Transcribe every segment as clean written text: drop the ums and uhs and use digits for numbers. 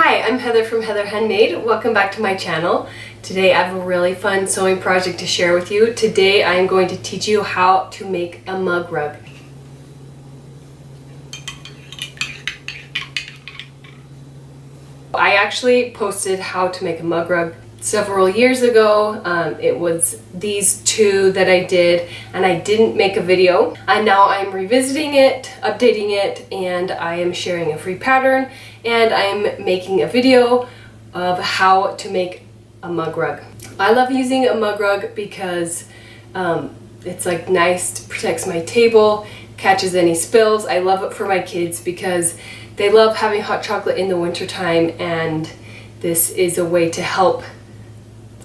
Hi, I'm Heather from Heather Handmade. Welcome back to my channel. Today I have a really fun sewing project to share with you. Today I am going to teach you how to make a mug rug. I actually posted how to make a mug rug several years ago. It was these two that I did, and I didn't make a video. And now I'm revisiting it, updating it, and I am sharing a free pattern, and I'm making a video of how to make a mug rug. I love using a mug rug because it's like nice, protects my table, catches any spills. I love it for my kids because they love having hot chocolate in the wintertime, and this is a way to help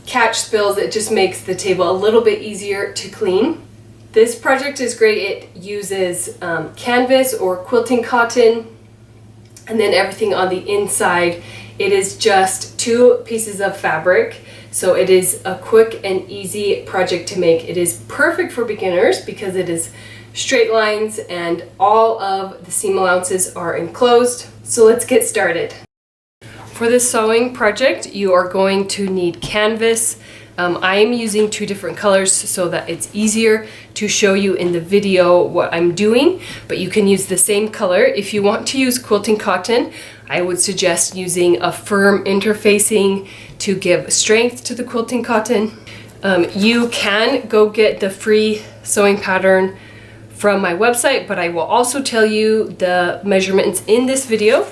catch spills. It just makes the table a little bit easier to clean. This project is great. It uses canvas or quilting cotton, and then everything on the inside. It is just 2 pieces of fabric, so it is a quick and easy project to make. It is perfect for beginners because it is straight lines and all of the seam allowances are enclosed. So let's get started. For this sewing project, you are going to need canvas. I am using 2 different colors so that it's easier to show you in the video what I'm doing, but you can use the same color. If you want to use quilting cotton, I would suggest using a firm interfacing to give strength to the quilting cotton. You can go get the free sewing pattern from my website, but I will also tell you the measurements in this video.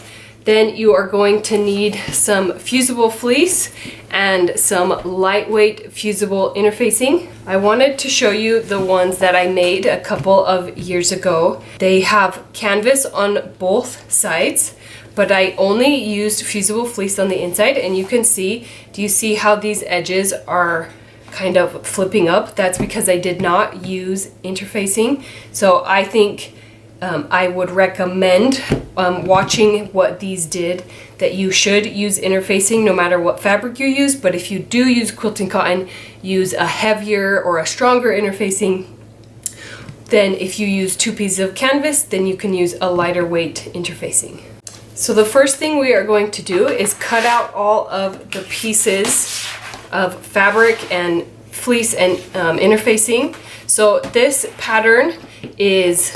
Then you are going to need some fusible fleece and some lightweight fusible interfacing. I wanted to show you the ones that I made a couple of years ago. They have canvas on both sides, but I only used fusible fleece on the inside, and you can see, do you see how these edges are kind of flipping up? That's because I did not use interfacing. So I think I would recommend watching what these did, that you should use interfacing no matter what fabric you use, but if you do use quilting cotton, use a heavier or a stronger interfacing. Then if you use 2 pieces of canvas, then you can use a lighter weight interfacing. So the first thing we are going to do is cut out all of the pieces of fabric and fleece and interfacing. So this pattern is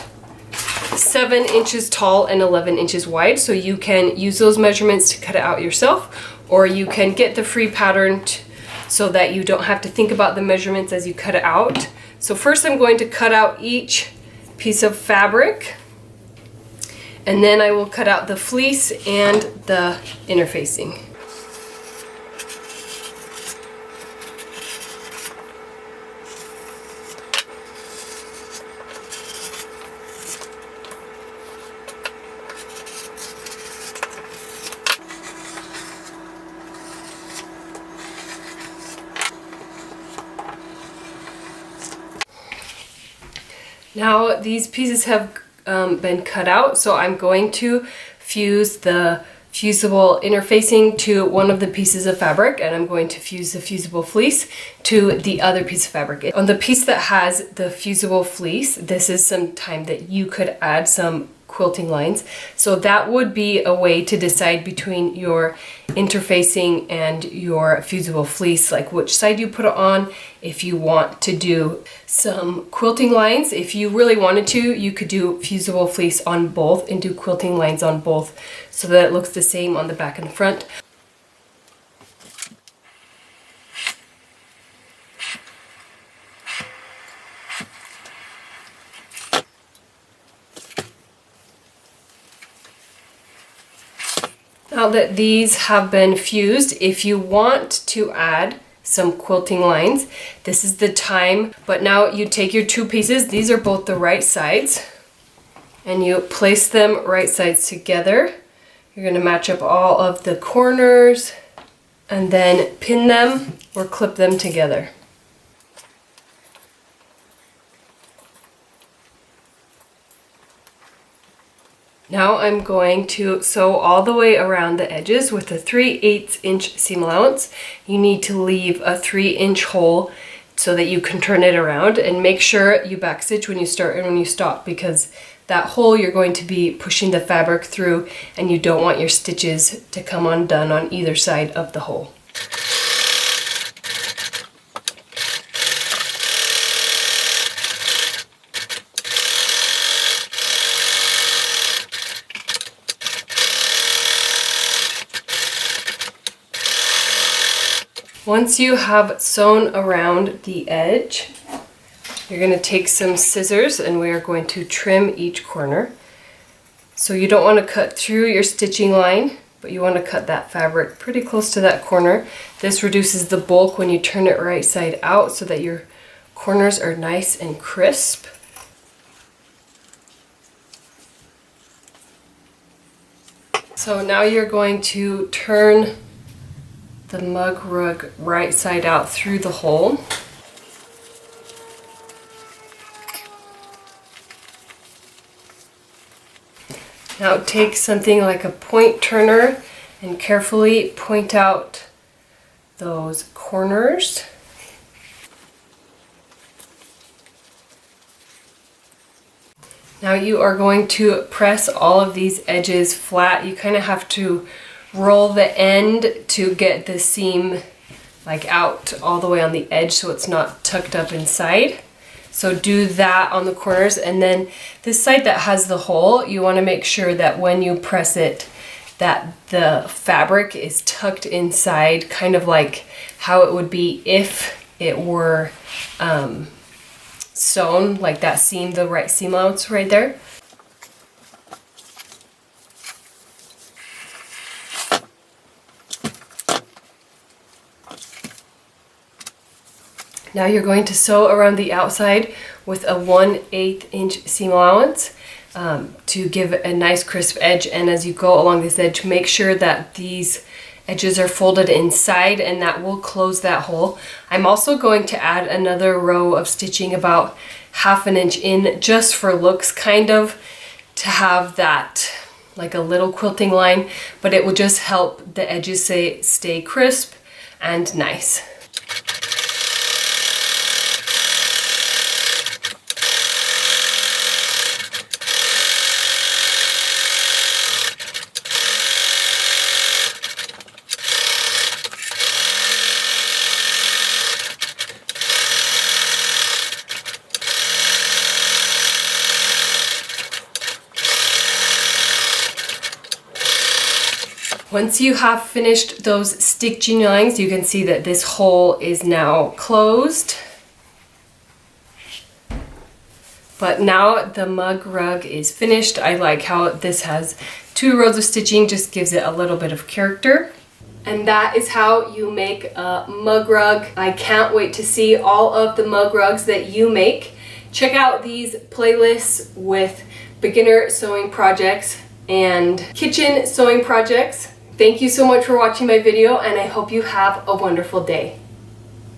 7 inches tall and 11 inches wide, so you can use those measurements to cut it out yourself, or you can get the free pattern so that you don't have to think about the measurements as you cut it out. So first I'm going to cut out each piece of fabric, and then I will cut out the fleece and the interfacing. Now these pieces have been cut out, so I'm going to fuse the fusible interfacing to one of the pieces of fabric, and I'm going to fuse the fusible fleece to the other piece of fabric. On the piece that has the fusible fleece, this is some time that you could add some quilting lines. So that would be a way to decide between your interfacing and your fusible fleece, like which side you put it on. If you want to do some quilting lines, if you really wanted to, you could do fusible fleece on both and do quilting lines on both so that it looks the same on the back and the front. Now that these have been fused, if you want to add some quilting lines, this is the time. But now you take your 2 pieces, these are both the right sides, and you place them right sides together. You're going to match up all of the corners and then pin them or clip them together. Now I'm going to sew all the way around the edges with a 3/8 inch seam allowance. You need to leave a 3-inch hole so that you can turn it around, and make sure you backstitch when you start and when you stop, because that hole, you're going to be pushing the fabric through, and you don't want your stitches to come undone on either side of the hole. Once you have sewn around the edge, you're going to take some scissors and we are going to trim each corner. So you don't want to cut through your stitching line, but you want to cut that fabric pretty close to that corner. This reduces the bulk when you turn it right side out so that your corners are nice and crisp. So now you're going to turn the mug rug right side out through the hole. Now take something like a point turner and carefully point out those corners. Now you are going to press all of these edges flat. You kind of have to roll the end to get the seam like out all the way on the edge so it's not tucked up inside. So do that on the corners, and then this side that has the hole, you want to make sure that when you press it that the fabric is tucked inside, kind of like how it would be if it were sewn, like that seam, the right seam allowance right there. Now you're going to sew around the outside with a 1/8 inch seam allowance to give a nice crisp edge, and as you go along this edge, make sure that these edges are folded inside, and that will close that hole. I'm also going to add another row of stitching about 1/2 inch in, just for looks, kind of to have that like a little quilting line, but it will just help the edges stay crisp and nice. Once you have finished those stitching lines, you can see that this hole is now closed. But now the mug rug is finished. I like how this has 2 rows of stitching, just gives it a little bit of character. And that is how you make a mug rug. I can't wait to see all of the mug rugs that you make. Check out these playlists with beginner sewing projects and kitchen sewing projects. Thank you so much for watching my video, and I hope you have a wonderful day.